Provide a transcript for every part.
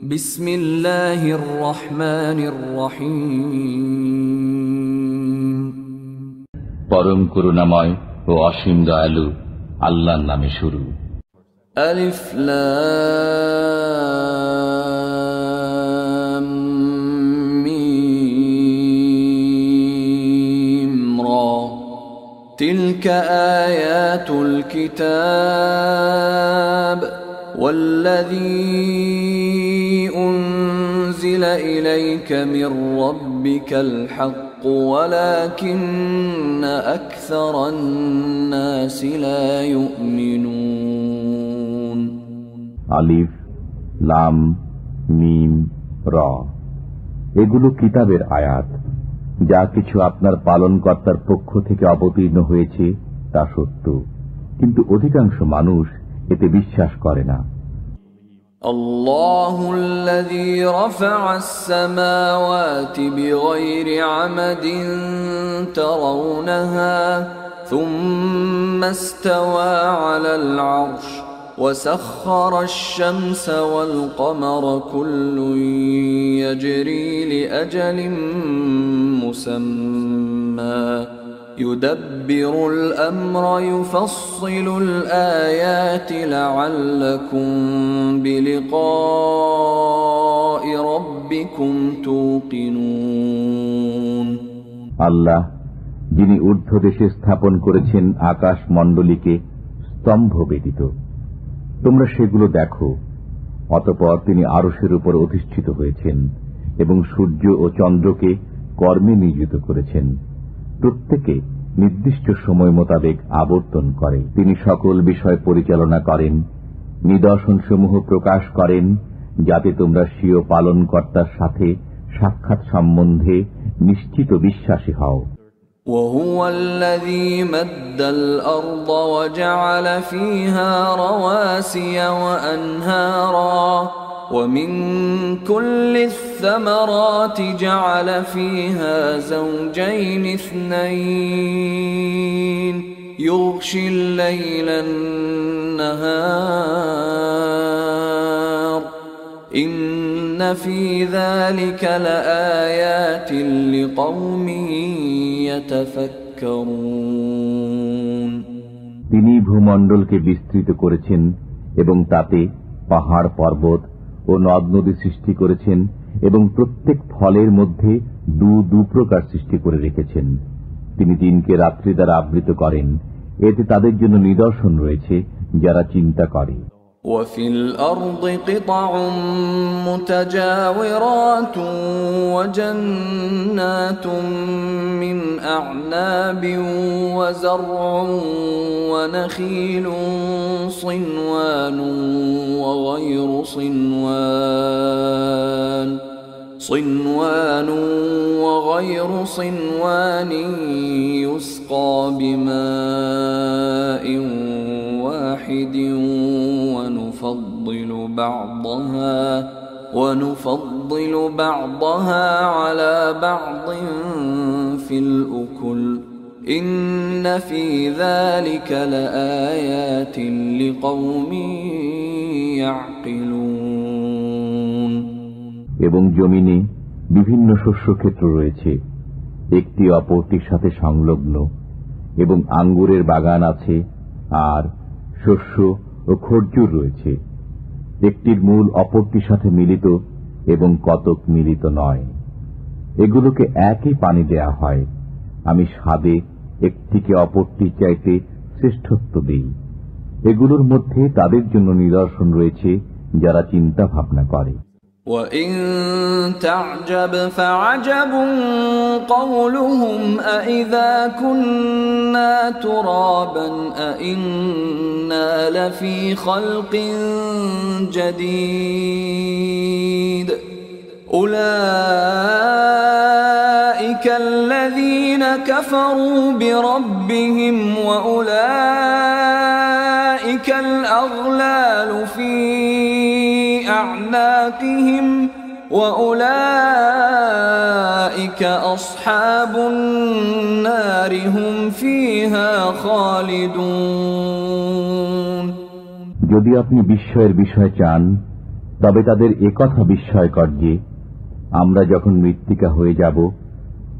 বিসমিল্লাহির রহমানির রহিম। পরম করুণাময় ও অসীম দয়ালু আল্লাহর নামে শুরু। আলিফ লাম মিম রা তিলকা আয়াতুল কিতাব ওয়াল্লাযী أنزل إليك من ربك الحق ولكن أكثر الناس لا يؤمنون আলিফ লাম মিম রা এগুলো কিতাবের আয়াত। যা কিছু আপনার পালনকর্তার পক্ষ থেকে অবতীর্ণ হয়েছে তা সত্য, কিন্তু অধিকাংশ মানুষ এতে বিশ্বাস করে না। الله الذي رفع السماوات بغير عمد ترونها ثم استوى على العرش وسخر الشمس والقمر كل يجري لأجل مسمى يدبر الأمر يفصل الآيات لعلكم بلقاء ربكم توقنون আল্লাহ যিনি ঊর্ধ্বদেশে স্থাপন করেছেন আকাশ মণ্ডলীকে স্তম্ভ ব্যতীত, তোমরা সেগুলো দেখো। অতঃপর তিনি আরশের উপর অধিষ্ঠিত হয়েছেন এবং সূর্য ও চন্দ্রকে কর্মে নিয়োজিত করেছেন। প্রত্যেকে নির্দিষ্ট সময় মোতাবেক আবর্তন করে। তিনি সকল বিষয় পরিচালনা করেন, নিদর্শনসমূহ প্রকাশ করেন, যাতে তোমরা স্বীয় পালনকর্তার সাথে সাক্ষাৎ সম্বন্ধে নিশ্চিত বিশ্বাসী হও। وهو الذي مد الأرض وجعل فيها رواسي وأنهارا ومن كل الثمرات جعل فيها زوجين اثنين يغشي الليل النهار إن في ذلك لآيات لقوم يتفكرون তিনি ভূমণ্ডলকে বিস্তৃত করেছেন এবং তাতে পাহাড় পর্বত ও নদ নদী সৃষ্টি করেছেন এবং প্রত্যেক ফলের মধ্যে দু প্রকার সৃষ্টি করে রেখেছেন। তিনি দিনকে রাত্রি দ্বারা আবৃত করেন, এতে তাদের জন্য নিদর্শন রয়েছে যারা চিন্তা করে। وفي الأرض قطع متجاورات وجنات من أعناب وزرع ونخيل صنوان وغير صنوان يسقى بماء واحد ونفضل بعضها على بعض في الأكل إن في ذلك لآيات لقوم يعقلون এবং জমিনে বিভিন্ন শস্যক্ষেত্র রয়েছে, একটি অপরটির সাথে সংলগ্ন, এবং আঙ্গুরের বাগান আছে, আর শস্য ও খরজুর রয়েছে। একটির মূল অপরটির সাথে মিলিত এবং কতক মিলিত নয়। এগুলোকে একই পানি দেয়া হয়। আমি স্বাদে একটিকে অপরটির চাইতে শ্রেষ্ঠত্ব দিই। এগুলোর মধ্যে তাদের জন্য নিদর্শন রয়েছে যারা চিন্তা ভাবনা করে। وَإِن تَعْجَبْ فَعَجَبٌ قَوْلُهُمْ أَإِذَا كُنَّا تُرَابًا أَإِنَّا لَفِي خَلْقٍ جَدِيدٍ أُولَئِكَ الَّذِينَ كَفَرُوا بِرَبِّهِمْ وَأُولَئِكَ الْأَغْلَالُ فِي أعناقهم وأولئك أصحاب النار هم فيها خالدون যদি আপনি বিস্ময়ের বিষয় চান, তবে তাদের একথা বিস্ময়কর যে আমরা যখন মৃত্তিকা হয়ে যাব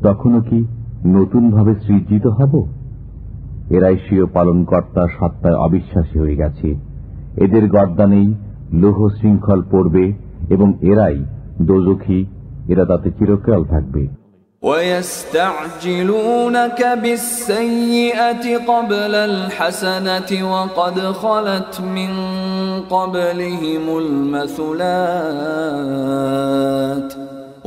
তখনও কি নতুনভাবে সৃজিত হব। এরাই স্বীয় পালনকর্তা সত্তায় অবিশ্বাসী হয়ে গেছে। এদের গর্দানেই লৌহ শৃঙ্খল পড়বে এবং এরাই দোজখী, এরা তাতে চিরকাল থাকবে। وَيَسْتَعْجِلُونَكَ بِالسَّيِّئَةِ قَبْلَ الْحَسَنَةِ وَقَدْ خَلَتْ مِنْ قَبْلِهِمُ الْمَثُلَاتُ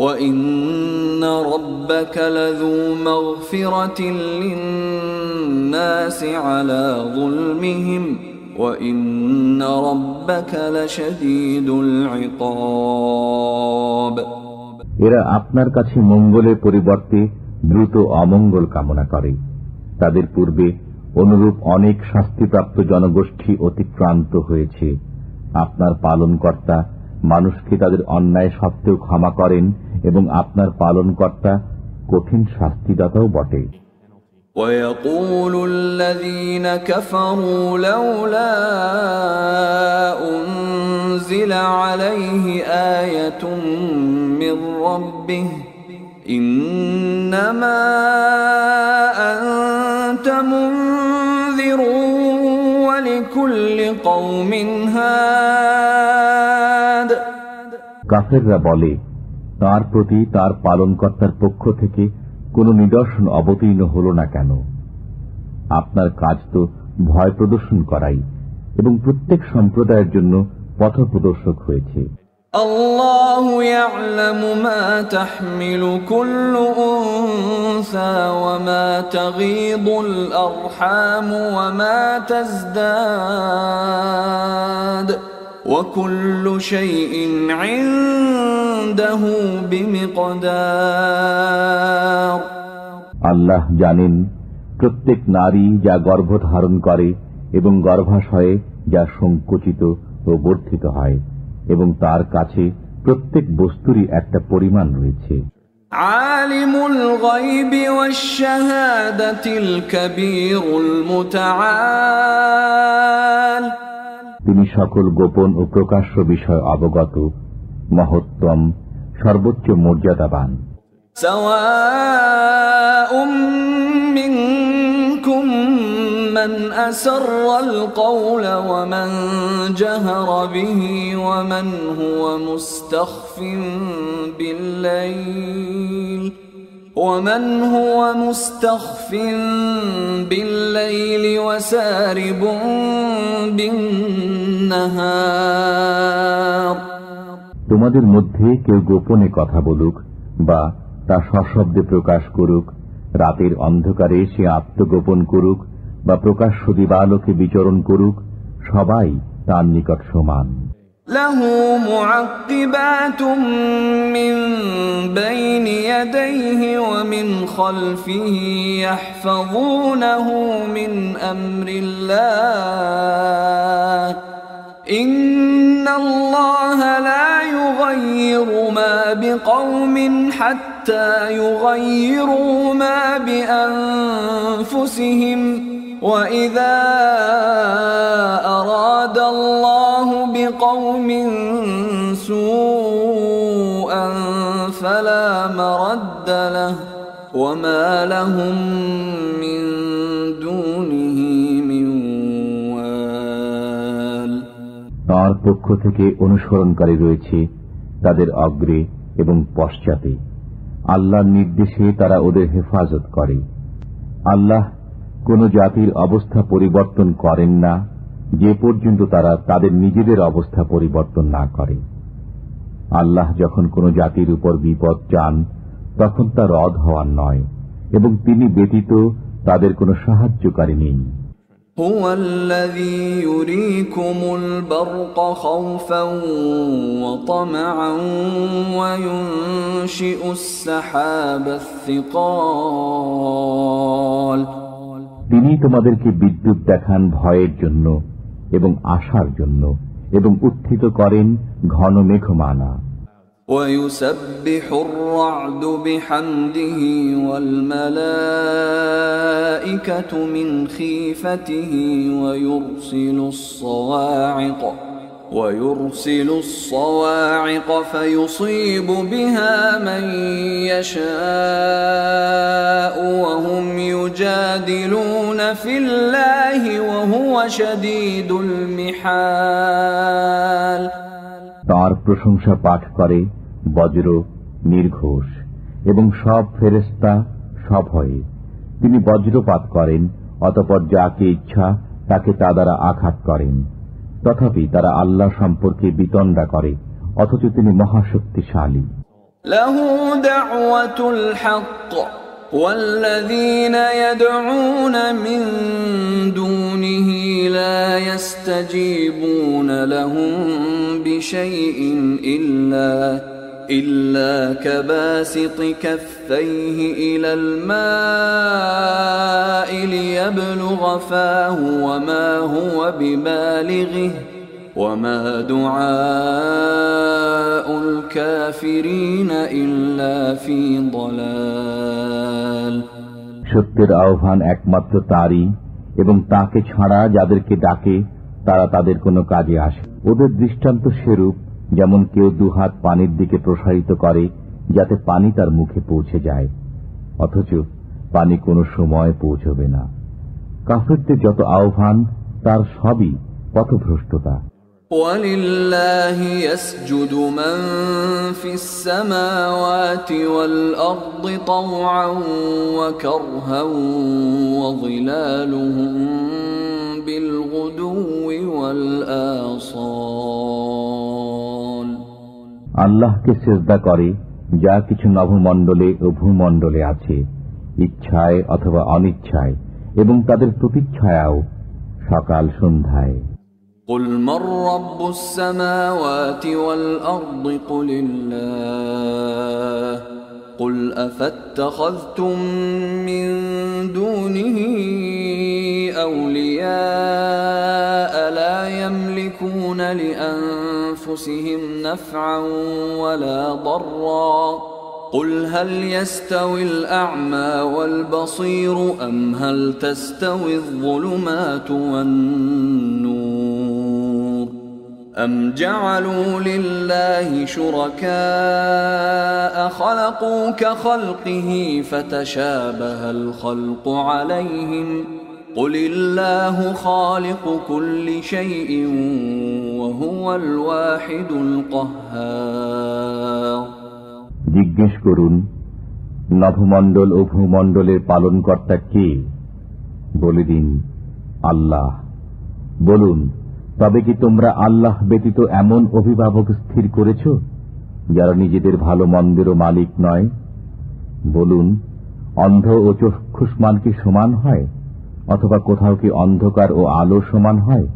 وَإِنَّ رَبَّكَ لَذُو مَغْفِرَةٍ لِلنَّاسِ عَلَى ظُلْمِهِمْ وَإِنَّ رَبَّكَ لَشَدِيدُ الْعِقَابِ। এরা আপনার কাছে মঙ্গলের পরিবর্তে দ্রুত অমঙ্গল কামনা করে। তাদের পূর্বে অনুরূপ অনেক শাস্তিপ্রাপ্ত জনগোষ্ঠী অতিক্রান্ত হয়েছে। আপনার পালনকর্তা মানুষকে তাদের অন্যায় সত্ত্বেও ক্ষমা করেন এবং আপনার পালনকর্তা কঠিন শাস্তিদাতাও বটে। وَيَقُولُ الَّذِينَ كَفَرُوا لَوْلَا أُنْزِلَ عَلَيْهِ آيَةٌ مِّن رَّبِّهِ إِنَّمَا أَنْتَ مُنذِرٌ وَلِكُلِّ قَوْمٍ هَادٍ। কাফেররা বলে, তার প্রতি তার পালনকর্তার পক্ষ থেকে কোন নিদর্শন অবতীর্ণ হল না কেন? আপনার কাজ তো ভয় প্রদর্শন করাই এবং প্রত্যেক সম্প্রদায়ের জন্য পথ প্রদর্শক হয়েছে। আল্লাহু ইয়া'লামু মা তাহমিলু কুল্লু উনসা ওয়া মা তাগীদুল আরহাম ওয়া মা তাজদাদ ওয়া কুল্লু শাইইন 'ইনদাহু বিমিকদার। আল্লাহ জানেন প্রত্যেক নারী যা গর্ভধারণ করে এবং গর্ভাশয়ে যা সংকুচিত ও বর্ধিত হয়, এবং তার কাছে প্রত্যেক বস্তুরই একটা পরিমাণ রয়েছে। আলিমুল গায়বি ওয়াশ শাহাদাতিল কাবীরুল মুতাআল। তিনি সকল গোপন ও প্রকাশ্য বিষয় অবগত, মহত্তম, সর্বোচ্চ মর্যাদাবান। সাওয়াউম মিনকুম মান আসাররাল কওলা ওয়া মান জাহারা বিহি ওয়া মান হুয়া মুস্তাখফিন বিল-লাইল ومن هو مستخف بالليل وسارب بالنهار। তোমাদের মধ্যে কেউ গোপনে কথা বলুক বা তা সশব্দে প্রকাশ করুক, রাতের অন্ধকারে সে আত্মগোপন করুক বা প্রকাশ্য দিবালোকে বিচরণ করুক, সবাই তার নিকট সমান। লাহু মুআক্কিবাতুম মিন বাইনি ইয়াদাইহি ওয়া মিন খালফিহি ইয়াহফাযুনাহু মিন আমরিল্লাহ ইন্নাল্লাহা লা ইউগায়্যিরু মা বিকওমিন হাত্তা ইউগায়্যিরু মা বিআনফুসিহিম ওয়া ইযা আরাদা আল্লাহু বিকওমিন সুআন ফালা মারাদ্দা লাহু ওয়া মা লাহুম মিন দুনিহি মিন ওয়াল। তার পক্ষ থেকে অনুসরণকারী রয়েছে তাদের অগ্রে এবং পশ্চাতে। আল্লাহর নির্দেশে তারা ওদের হেফাজত করে। আল্লাহ কোন জাতির অবস্থা পরিবর্তন করেন না যে পর্যন্ত তারা তাদের নিজেদের অবস্থা পরিবর্তন না করে। আল্লাহ যখন কোন জাতির উপর বিপদ চান তখন তা রদ হওয়ার নয়, এবং তিনি ব্যতীত তাদের কোনো সাহায্যকারী নেই। হুয়াল্লাযী ইউরীকুমুল বারকা খাওফান ওয়া তামআন ওয়া ইউনশিউস সাহাবাস সিকাল। তিনি তোমাদেরকে বিদ্যুৎ দেখান ভয়ের জন্য এবং আশার জন্য, এবং উত্থিত করেন ঘন মেঘমালা। وَيُسَبِّحُ الرَّعْدُ بِحَمْدِهِ وَالْمَلَائِكَةُ مِنْ خِيفَتِهِ وَيُرْسِلُ الصَّوَاعِقَ ويرسل الصواعق فيصيب بها من يشاء وهم يجادلون في الله وهو شديد المحال তার প্রশংসা পাঠ করে বজ্র, নির্ঘোষ এবং সব ফেরেশতা সভয়ে। তিনি বজ্রপাত করেন, অতঃপর যাকে ইচ্ছা তাকে তা দ্বারা আঘাত করেন। তথাপি তারা আল্লাহ সম্পর্কে বিতণ্ডা করে, অথচ তিনি মহাশক্তিশালী। লাহু দাওয়াতুল হক والذين يدعون من دونه لا يستجيبون لهم بشيء إلا كباسط كفيه إلى الماء ليبلغ فاه وما هو ببالغه وما دعاء الكافرين إلا في ضلال সত্যের আহ্বান একমাত্র তারই, এবং তাকে ছাড়া যাদেরকে ডাকে তারা তাদের কোনো কাজে আসে। ওদের দৃষ্টান্ত সেরূপ, যেমন কেউ দুহাত পানির দিকে প্রসারিত করে যাতে পানি তার মুখে পৌঁছে যায়, অথচ পানি কোনো সময় পৌঁছবে না। কাফিরদের যত আহ্বান তার সবই পথভ্রষ্টতা। وَلِلَّهِ يَسْجُدُ مَن فِي السَّمَاوَاتِ وَالْأَرْضِ طَوْعًا وَكَرْهًا وَظِلَالُهُم بِالْغُدُوِّ وَالْآصَالِ আল্লাহকে সিজদা করে যা কিছু নভমণ্ডলে ও ভূমণ্ডলে আছে, ইচ্ছায় অথবা অনিচ্ছায়, এবং তাদের প্রতিচ্ছায়াও সকাল সন্ধ্যায়। قل من رب السماوات والأرض قل الله قل أفاتخذتم من دونه أولياء لا يملكون لأنفسهم نفعا ولا ضرا قل هل يستوي الأعمى والبصير أم هل تستوي الظلمات والنور أم جعلوا لله شركاء خلقوا كخلقه فتشابه الخلق عليهم قل الله خالق كل شيء وهو الواحد القهار জিজ্ঞেস করুন, নভমণ্ডল ও ভূমণ্ডলের পালনকর্তা কে? বলে দিন, আল্লাহ। বলুন, তবে কি তোমরা আল্লাহ ব্যতীত এমন অভিভাবক স্থির করেছ যারা নিজেদের ভালো মন্দেরও মালিক নয়? বলুন, অন্ধ ও চক্ষুষ্মান কি সমান হয়, অথবা কোথাও কি অন্ধকার ও আলো সমান হয়?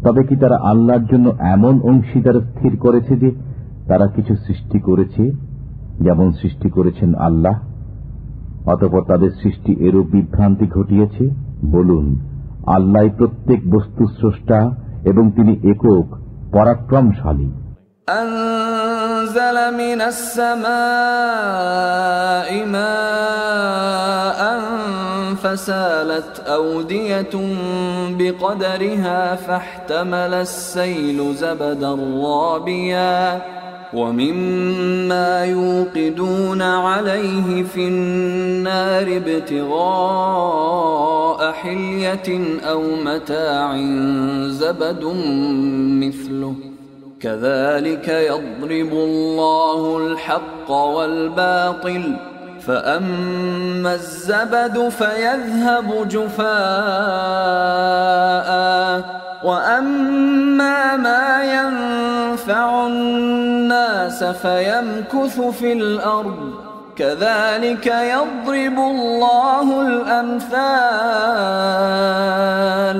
তবে কি তারা আল্লাহর জন্য এমন অংশীদার স্থির করেছে যে তারা কিছু সৃষ্টি করেছে যেমন সৃষ্টি করেছেন আল্লাহ, অতঃপর তাদের সৃষ্টি এরূপ বিভ্রান্তি ঘটিয়েছে? বলুন, আল্লাহ প্রত্যেক বস্তু স্রষ্টা এবং তিনি একক পরাক্রমশালী। أنزل من السماء ماء فسالت أودية بقدرها فاحتمل السيل زبدا رابيا ومما يوقدون عليه في النار ابتغاء حلية أو متاع زبد مثله كذلك يضرب الله الحق والباطل فأما الزبد فيذهب جفاء وأما ما ينفع الناس فيمكث في الأرض كذلك يضرب الله الأمثال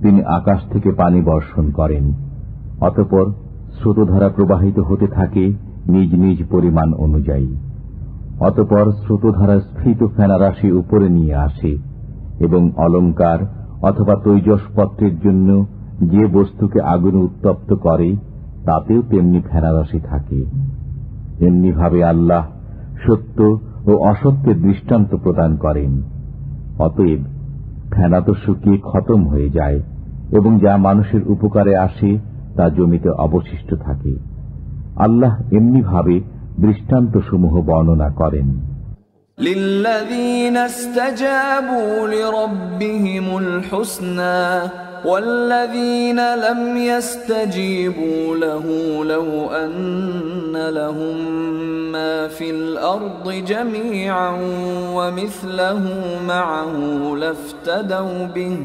তিনি আকাশ থেকে পানি বর্ষণ করেন, অতঃপর স্রোতধারা প্রবাহিত হতে থাকে নিজ নিজ পরিমাণ অনুযায়ী। অতঃপর স্রোতধারা স্ফীত ফেনারাশি উপরে নিয়ে আসে, এবং অলঙ্কার অথবা তৈজসপত্রের জন্য যে বস্তুকে আগুনে উত্তপ্ত করে তাতেও তেমনি ফেনারাশি থাকে। এমনিভাবে আল্লাহ সত্য ও অসত্যের দৃষ্টান্ত প্রদান করেন। অতএব ফেনা তো শুকিয়ে খতম হয়ে যায়, এবং যা মানুষের উপকারে আসে তা জমিতে অবশিষ্ট থাকে। আল্লাহ এমনি ভাবে দৃষ্টান্তসমূহ বর্ণনা করেন। للذين استجابوا لربهم الحسنى والذين لم يستجيبوا له لو أن لهم ما في الأرض جميعا ومثله معه لافتدوا به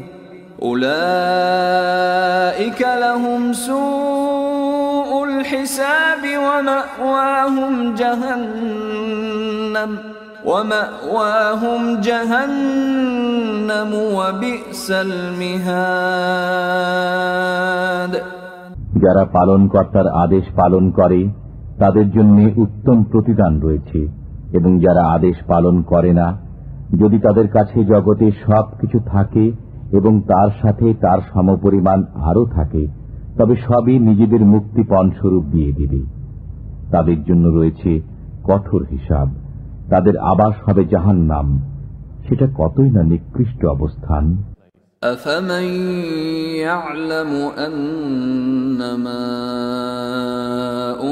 أولئك لهم سوء الحساب ومأواهم جهنم وبئس المهاد। যারা পালনকর্তার আদেশ পালন করে তাদের জন্য উত্তম প্রতিদান রয়েছে, এবং যারা আদেশ পালন করে না, যদি তাদের কাছে জগতে সব কিছু থাকে এবং তার সাথে তার সমপরিমাণ আরও থাকে, তবে সবই নিজেদের মুক্তিপণ স্বরূপ দিয়ে দেবে। তাদের জন্য রয়েছে কঠোর হিসাব, তাদের আবাস হবে জাহান্নাম, সেটা কতই না নিকৃষ্ট অবস্থান। أفمن يعلم أنما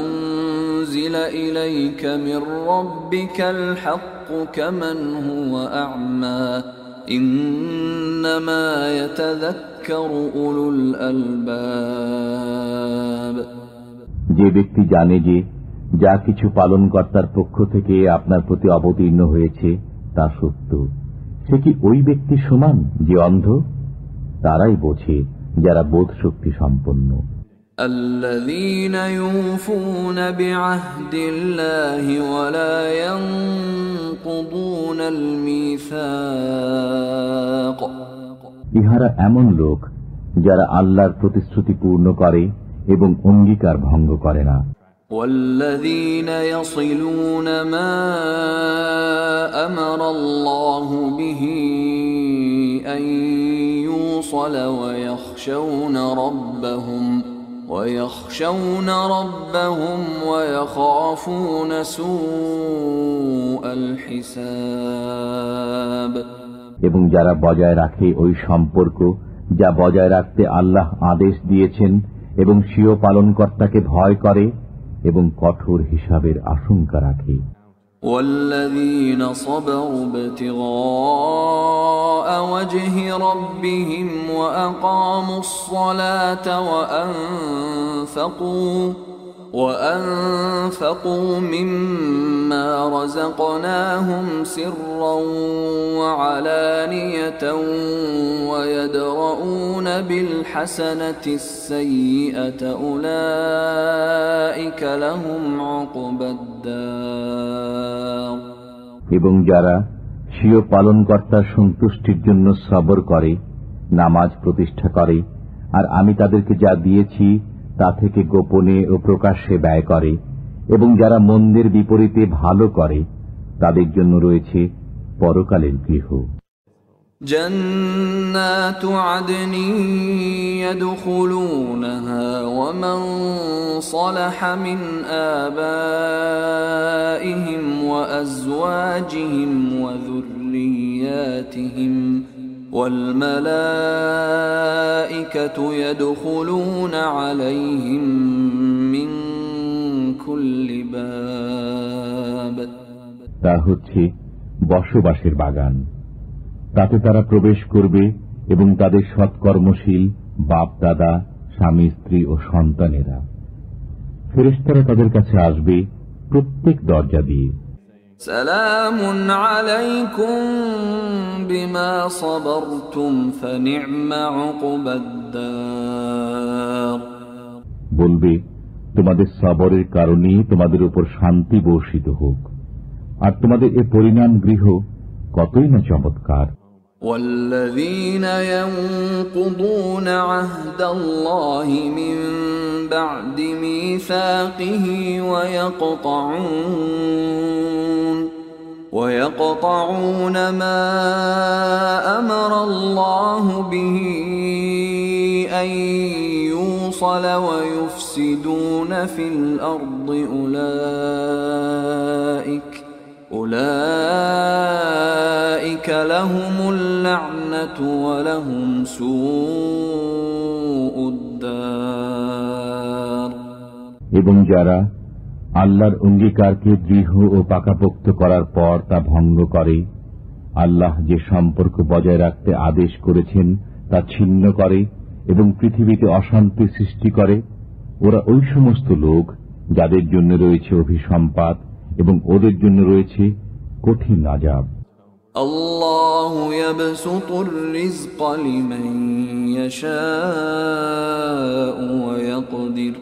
أنزل إليك من ربك الحق كمن هو أعمى إنما يتذكر أولو الألباب। যে ব্যক্তি জানে যে যা কিছু পালনকর্তার পক্ষ থেকে আপনার প্রতি অবতীর্ণ হয়েছে তা সত্য, সে কি ওই ব্যক্তি সমান যে অন্ধ? তারাই বোঝে যারা বোধ শক্তি সম্পন্ন। الذين يوفون بعهد الله ولا ينقضون الميثاق। ইহারা এমন লোক যারা আল্লাহর প্রতিশ্রুতি পূর্ণ করে এবং অঙ্গীকার ভঙ্গ করে না। والذين يصلون ما أمر الله به أن يوصل ويخشون ربهم ويخافون سوء الحساب। এবং যারা বজায় রাখে ওই সম্পর্ক যা বজায় রাখতে আল্লাহ আদেশ দিয়েছেন, এবং স্বীয় পালনকর্তাকে ভয় করে এবং কঠোর হিসাবের আশঙ্কা রাখে। والذين صبروا ابتغاء وجه ربهم وأقاموا الصلاة وأنفقوا مما رزقناهم سرا وعلانية ويدرؤون بالحسنة السيئة أولئك لهم عقبى الدار। এবং যারা স্বীয় পালনকর্তার সন্তুষ্টির জন্য সবর করে, নামাজ প্রতিষ্ঠা করে, আর আমি তাদেরকে যা দিয়েছি তা থেকে গোপনে ও প্রকাশ্যে ব্যয় করে, এবং যারা মন্দের বিপরীতে ভালো করে, তাদের জন্য রয়েছে পরকালের গৃহ। جنات عدن يدخلونها ومن صلح من آبائهم وأزواجهم وذرياتهم والملائكة يدخلون عليهم من كل باب। তা হচ্ছে বসবাসের বাগান, তাতে তারা প্রবেশ করবে এবং তাদের সৎকর্মশীল বাপ দাদা, স্বামী স্ত্রী ও সন্তানেরা। ফেরেশতারা তাদের কাছে আসবে প্রত্যেক দরজা দিয়ে। সালামুন আলাইকুম বিমা সাবারতুম ফানি'মা উকবাদ-দার। বলবে, তোমাদের সবরের কারণে তোমাদের উপর শান্তি বর্ষিত হোক, আর তোমাদের এ পরিণাম গৃহ কতই না চমৎকার। والذين ينقضون عهد الله من بعد ميثاقه ويقطعون ما أمر الله به أن يوصل ويفسدون في الأرض أولئك لهم اللعنة ولهم سوء الدار। এবং যারা আল্লাহর অঙ্গীকারকে দৃঢ় ও পাকাপোক্ত করার পর তা ভঙ্গ করে, আল্লাহ যে সম্পর্ক বজায় রাখতে আদেশ করেছেন তা ছিন্ন করে এবং পৃথিবীতে অশান্তি সৃষ্টি করে, ওরা ওই সমস্ত লোক যাদের জন্য রয়েছে অভিসম্পাত এবং ওদের জন্য রয়েছে কঠিন আযাব। আল্লাহু ইয়াবসুতুর রিজকা লিমান ইয়াশাউ ওয়া ইয়াকদির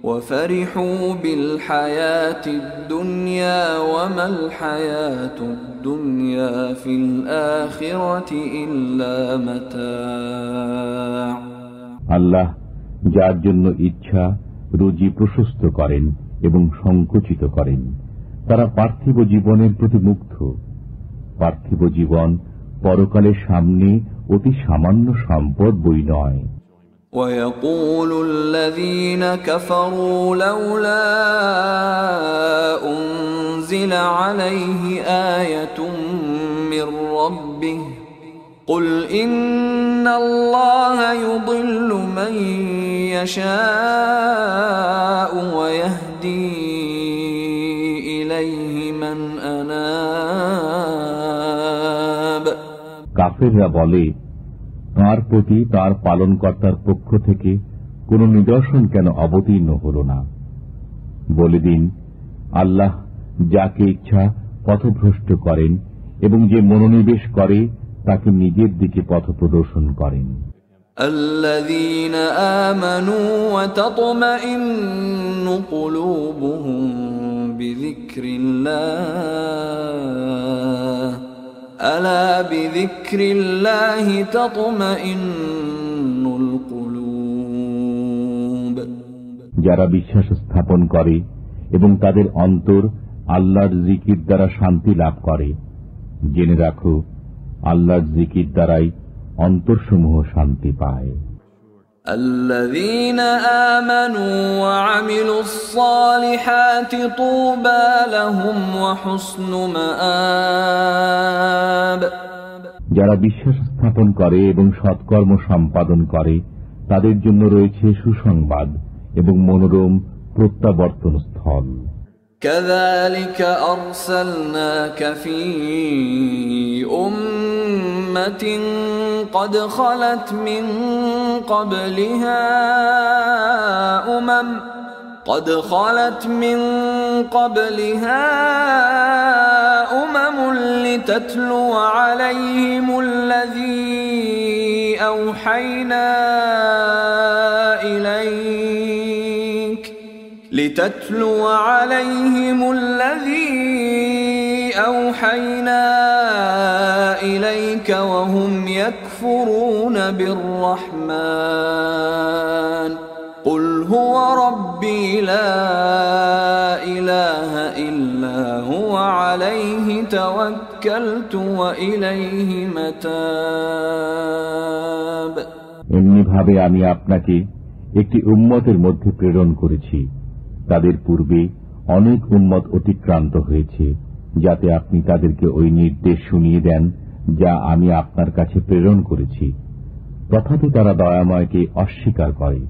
ওয়া ফারিহু বিল হায়াতিদ দুনিয়া ওয়া মাল হায়াতুদ দুনিয়া ফিল আখিরাতি ইল্লা মাতা'। আল্লাহ যার জন্য ইচ্ছা রুজি প্রশস্ত করেন এবং সংকুচিত করেন, তারা পার্থিব জীবনের প্রতি মুগ্ধ। পার্থিব জীবন পরকালের সামনে অতি সামান্য সম্পদ বই নয়। وَيَقُولُ الَّذِينَ كَفَرُوا لَوْلَا أُنْزِلَ عَلَيْهِ آيَةٌ مِّن رَّبِّهِ قُلْ إِنَّ اللَّهَ يُضِلُّ مَن يَشَاءُ وَيَهْدِي إِلَيْهِ مَنْ أَنَابَ। কাফেররা বলে, তাঁর প্রতি তাঁর পালনকর্তার পক্ষ থেকে কোন নিদর্শন কেন অবতীর্ণ হল না? বলে দিন, আল্লাহ যাকে ইচ্ছা পথভ্রষ্ট করেন এবং যে মনোনিবেশ করে তাকে নিজের দিকে পথ প্রদর্শন করেন। الذين آمنوا وتطمئن قلوبهم بذكر الله ألا بذكر الله تطمئن القلوب। যারা বিশ্বাস স্থাপন করে এবং তাদের অন্তর আল্লাহর জিকির দ্বারা শান্তি লাভ করে, জেনে রাখো আল্লাহর জিকির দ্বারাই অন্তরসমূহ শান্তি পায়। الذين آمنوا وعملوا الصالحات طوبى لهم وحسن مآب। যারা বিশ্বাস স্থাপন করে এবং সৎকর্ম সম্পাদন করে তাদের জন্য রয়েছে সুসংবাদ এবং মনোরম প্রত্যাবর্তন স্থল। كذلك أرسلناك في أمة قد خلت من قبلها أمم لتتلو عليهم الذي أوحينا إليك وهم يكفرون بالرحمن قل هو ربي لا إله إلا هو عليه توكلت وإليه متاب। এমনি ভাবে আমি আপনাকে একটি উম্মতের মধ্যে প্রেরণ করেছি, তাদের পূর্বে অনেক উম্মত অতিক্রান্ত হয়েছে, যাতে আপনি তাদেরকে ওই নির্দেশ শুনিয়ে দেন যা আমি আপনার কাছে প্রেরণ করেছি। তথাপি তারা দয়াময়কে অস্বীকার করে।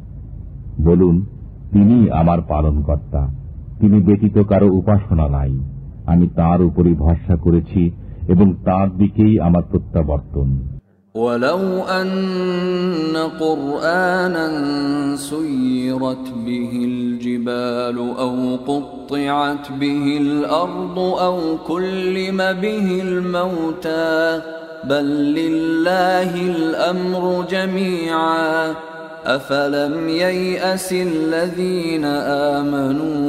বলুন, তিনি আমার পালনকর্তা, তিনি ব্যতীত কারো উপাসনা নাই, আমি তাঁর উপরই ভরসা করেছি এবং তাঁর দিকেই আমার প্রত্যাবর্তন। ولو أن قرآنا سيرت به الجبال أو قطعت به الأرض أو كلم به الموتى بل لله الأمر جميعا أفلم ييأس الذين آمنوا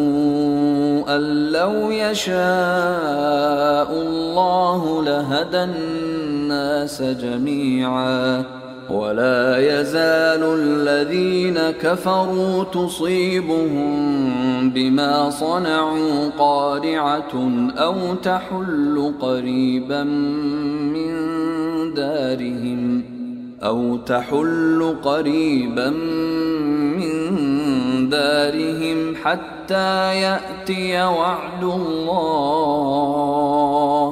أن لو يشاء الله لهدى الناس جميعا ولا يزال الذين كفروا تصيبهم بما صنعوا قارعة أو تحل قريبا من دارهم حتى يأتي وعد الله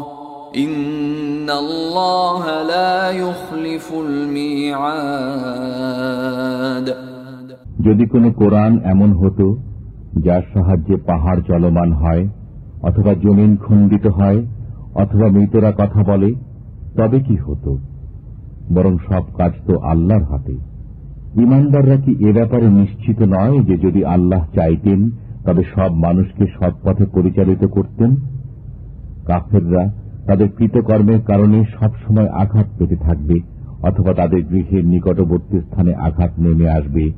إن الله لا يخلف الميعاد। যদি কোনো কোরআন এমন হতো যার সাহায্যে পাহাড় চলমান হয়, অথবা জমিন খণ্ডিত হয়, অথবা মৃতরা কথা বলে, তবে কি হতো? বরং সব কাজ তো আল্লাহর হাতে। ঈমানদাররা কি এ ব্যাপারে নিশ্চিত নয় যে যদি আল্লাহ চাইতেন তবে সব মানুষকে সৎ পথে পরিচালিত করতেন? কাফেররা তাদের কৃতকর্মের কারণে সবসময় আঘাত পেতে থাকবে, অথবা তাদের গৃহের নিকটবর্তী স্থানে আঘাত নেমে আসবে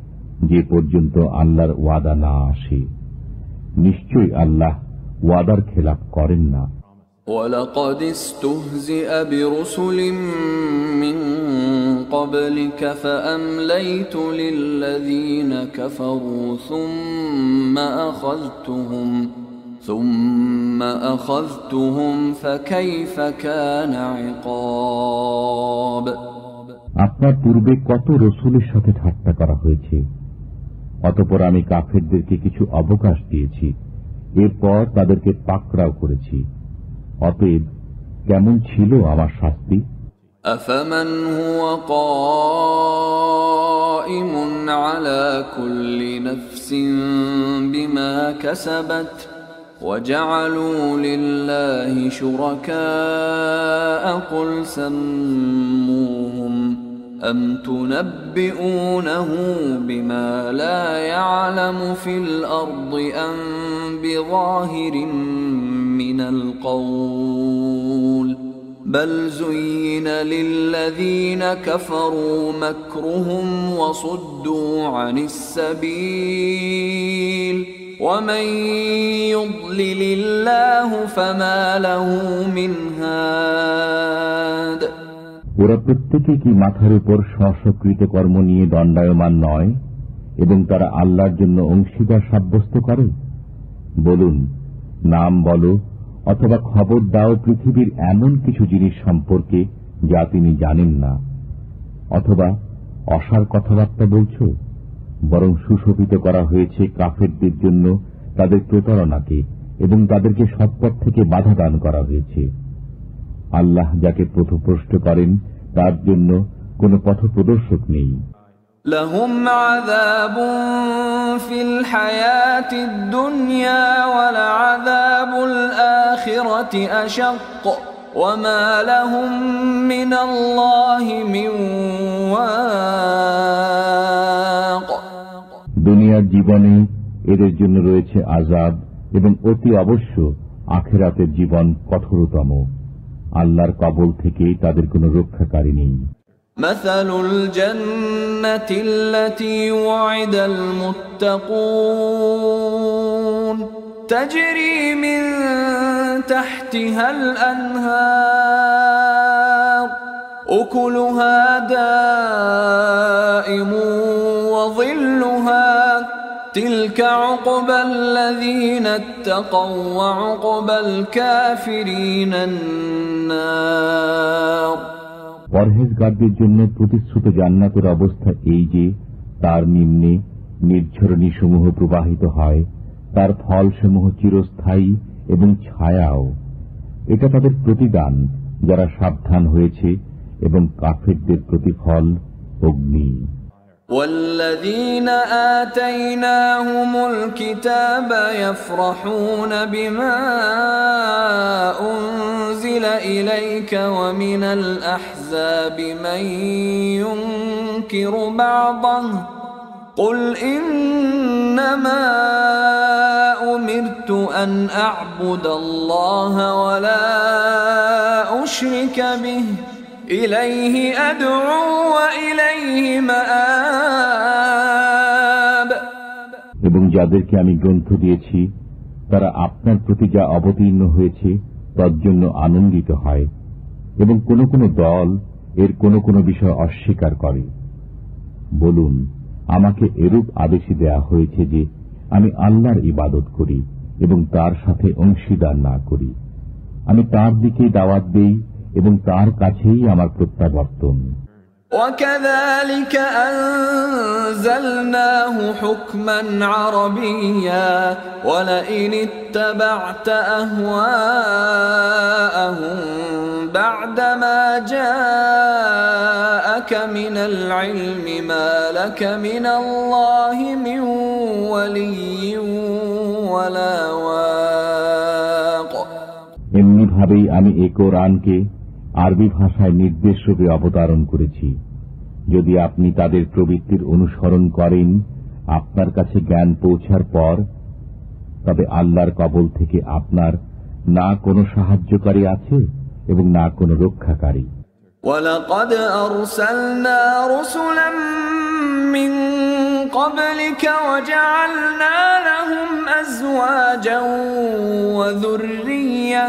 যে পর্যন্ত আল্লাহর ওয়াদা না আসে। নিশ্চয়ই আল্লাহ ওয়াদার খেলাপ করেন না। وَلَقَدِ اسْتُهْزِئَ بِرُسُلٍ مِّن قَبْلِكَ فَأَمْلَيْتُ لِلَّذِينَ كَفَرُوا ثُمَّ أَخَذْتُهُمْ فَكَيْفَ كَانَ عِقَابِ। আপনার পূর্বে কত রসুলের সাথে ঠাট্টা করা হয়েছে, অতঃপর আমি কাফেরদেরকে কিছু অবকাশ দিয়েছি, এরপর তাদেরকে পাকড়াও করেছি। অতএব কেমন ছিল আমার শাস্তি? أَفَمَنْ هُوَ قَائِمٌ عَلَى كُلِّ نَفْسٍ بِمَا كَسَبَتْ وَجَعَلُوا لِلَّهِ شُرَكَاءَ قُلْ سَمُّوهُمْ أَمْ تُنَبِّئُونَهُ بِمَا لَا يَعْلَمُ فِي الْأَرْضِ أَمْ بِظَاهِرٍ مِّنَ الْقَوْلِ بَلْ زُيِّنَ لِلَّذِينَ كَفَرُوا مَكْرُهُمْ وَصُدُّوا عَنِ السَّبِيلِ وَمَن يُضْلِلِ اللَّهُ فَمَا لَهُ مِنْ هَادٍ। ওরা প্রত্যেকে কি মাথার উপর স্বস্বকৃত কর্ম নিয়ে দণ্ডায়মান নয় এবং তারা আল্লাহর জন্য অংশীদার সাব্যস্ত করে? বলুন, নাম বলো অথবা খবর দাও পৃথিবীর এমন কিছু জিনিস সম্পর্কে যা তিনি জানেন না, অথবা অসার কথাবার্তা বলছ? বরং সুশোভিত করা হয়েছে কাফেরদের জন্য তাদের প্রতারণাকে এবং তাদেরকে সৎপথ থেকে বাধা দান করা হয়েছে। আল্লাহ যাকে পথভ্রষ্ট করেন তার জন্য কোন পথপ্রদর্শক নেই। لهم عذاب في الحياة الدنيا ولعذاب الآخرة أشق وما لهم من الله من واق। দুনিয়ার জীবনে এদের জন্য রয়েছে আযাব এবং অতি অবশ্য আখিরাতের জীবন কঠোরতম। আল্লাহর কবল থেকে তাদের কোনো রক্ষাকারী নেই। مثل الجنة التي وعد المتقون تجري من تحتها الأنهار أكلها دائم وظلها تلك عقبى الذين اتقوا وعقبى الكافرين النار। পরহেজগারদের জন্য প্রতিশ্রুত জান্নাতের অবস্থা এই যে তার নিম্নে নির্ঝরণী সমূহ প্রবাহিত হয়, তার ফলসমূহ চিরস্থায়ী এবং ছায়াও। এটা তাদের প্রতিদান যারা সাবধান হয়েছে, এবং কাফেরদের প্রতিফল অগ্নি। والذين آتيناهم الكتاب يفرحون بما أنزل إليك ومن الأحزاب من ينكر بعضه قل إنما أمرت أن أعبد الله ولا أشرك به إليه أدعو وإليه مآب। এবং যাদেরকে আমি গ্রন্থ দিয়েছি তারা আপনার প্রতি যা অবতীর্ণ হয়েছে তার জন্য আনন্দিত হয়, এবং কোন কোন দল এর কোন কোন বিষয় অস্বীকার করে। বলুন, আমাকে এরূপ আদেশই দেয়া হয়েছে যে আমি আল্লাহর ইবাদত করি এবং তার সাথে অংশীদার না করি। আমি তার দিকেই দাওয়াত দেই এবং তার কাছেই আমার প্রত্যাবর্তন। وكذلك أنزلناه حكما عربيا ولئن اتبعت أهواءهم بعدما جاءك من العلم ما لك من الله من ولي ولا واق এমনিভাবেই আমি এই কোরআনকে আরবি ভাষায় নির্দেশ রূপে অবতারণ করেছি। যদি আপনি তাদের প্রবৃত্তির অনুসরণ করেন, আপনার কাছে জ্ঞান পৌঁছার পর, তবে আল্লাহর কবল থেকে আপনার না কোনো সাহায্যকারী আছে এবং না কোনো রক্ষাকারী। وَلَقَدْ أَرْسَلْنَا رُسُلًا مِّن قَبْلِكَ وَجَعَلْنَا لَهُمْ أَزْوَاجًا وَذُرِّيَّةً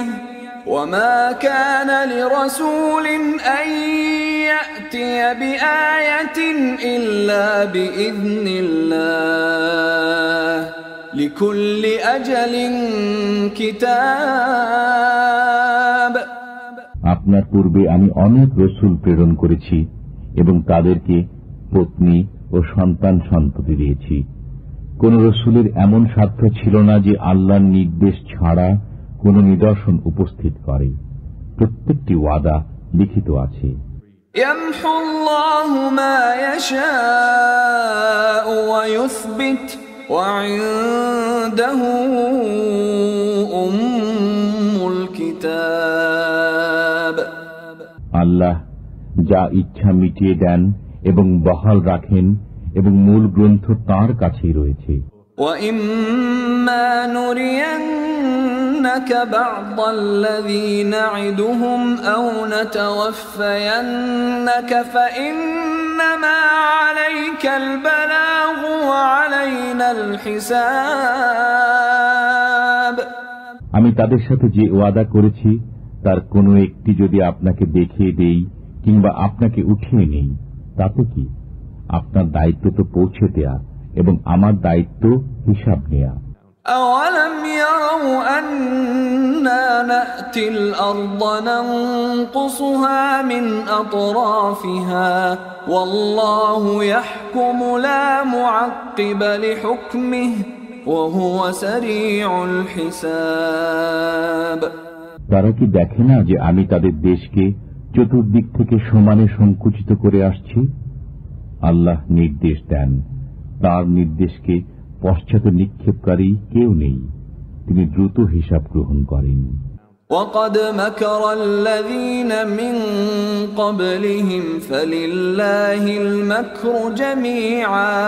وَمَا كَانَ لِرَسُولٍ أَن يَأْتِيَ بِآيَةٍ إِلَّا بِإِذْنِ اللَّهِ لِكُلِّ أَجَلٍ كِتَابٌ আপনার পূর্বে আমি অনেক রসুল প্রেরণ করেছি এবং তাদেরকে পত্নী ও সন্তান সন্ততি দিয়েছি। কোন রসুলের এমন সাধ্য ছিল না যে আল্লাহর নির্দেশ ছাড়া কোন নিদর্শন উপস্থিত করে। প্রত্যেকটি ওয়াদা লিখিত আছে। يَمْحُو اللَّهُ مَا يَشَاءُ وَيُثْبِتُ وَعِندَهُ أُمُّ الْكِتَابِ আল্লাহ যা ইচ্ছা মিটিয়ে দেন এবং বহাল রাখেন এবং মূল গ্রন্থ তাঁর কাছেই রয়েছে। وَإِمَّا نُرِيَنَّكَ بَعْضَ الَّذِي نَعِدُهُمْ أَوْ نَتَوَفَّيَنَّكَ فَإِنَّمَا عَلَيْكَ الْبَلَاغُ وَعَلَيْنَا الْحِسَابُ আমি তাদের সাথে যে ওয়াদা করেছি তার কোনো একটি যদি আপনাকে দেখিয়ে দেই কিংবা আপনাকে উঠিয়ে নেই, তাতে কি? আপনার দায়িত্ব তো পৌঁছে দেয়া এবং আমার দায়িত্ব হিসাব নেয়া। أَوَلَمْ يَرَوْا أَنَّا نَأْتِي الْأَرْضَ نَنقُصُهَا مِنْ أَطْرَافِهَا وَاللَّهُ يَحْكُمُ لَا مُعَقِّبَ لِحُكْمِهِ وَهُوَ سَرِيعُ الْحِسَابِ তারা কি দেখে না যে আমি তাদের দেশকে চতুর্দিক থেকে সমানে সংকুচিত করে আসছি? আল্লাহ নির্দেশ দেন, তার নির্দেশকে পশ্চাতে নিক্ষেপকারী কেউ নেই। তিনি দ্রুত হিসাব গ্রহণ করেন। وَقَدْ مَكَرَ الَّذِينَ مِنْ قَبْلِهِمْ فَلِلَّهِ الْمَكْرُ جَمِيعًا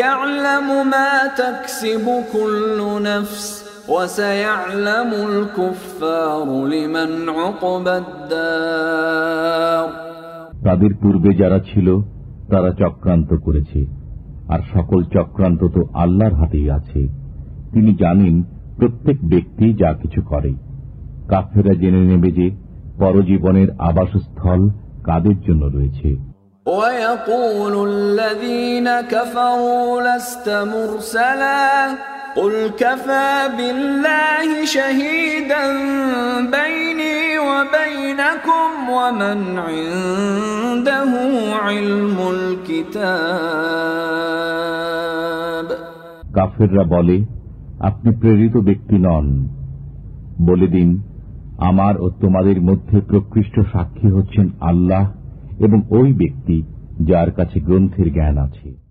يَعْلَمُ مَا تَكْسِبُ كُلُّ نَفْسٍ وَسَيَعْلَمُ الْكُفَّارُ لِمَنْ عُقْبَى الدَّارِ তাদের পূর্বে যারা ছিল তারা চক্রান্ত করেছে, আর সকল চক্রান্ত তো আল্লাহর হাতেই আছে। তিনি জানেন প্রত্যেক ব্যক্তি যা কিছু করে। কাফেররা জেনে নেবে যে পরজীবনের আবাসস্থল কাদের জন্য রয়েছে। وَيَقُولُ الَّذِينَ كَفَرُوا لَسْتَ مُرْسَلًا قُلْ كَفَى بِاللَّهِ شَهِيدًا بَيْنِي وَبَيْنَكُمْ وَمَنْ عِندَهُ عِلْمُ الْكِتَابِ কাফেররা বলে, আপনি প্রেরিত ব্যক্তি নন। বলে দিন, আমার ও তোমাদের মধ্যে প্রকৃষ্ট সাক্ষী হচ্ছেন আল্লাহ এবং ওই ব্যক্তি যার কাছে গ্রন্থের জ্ঞান আছে।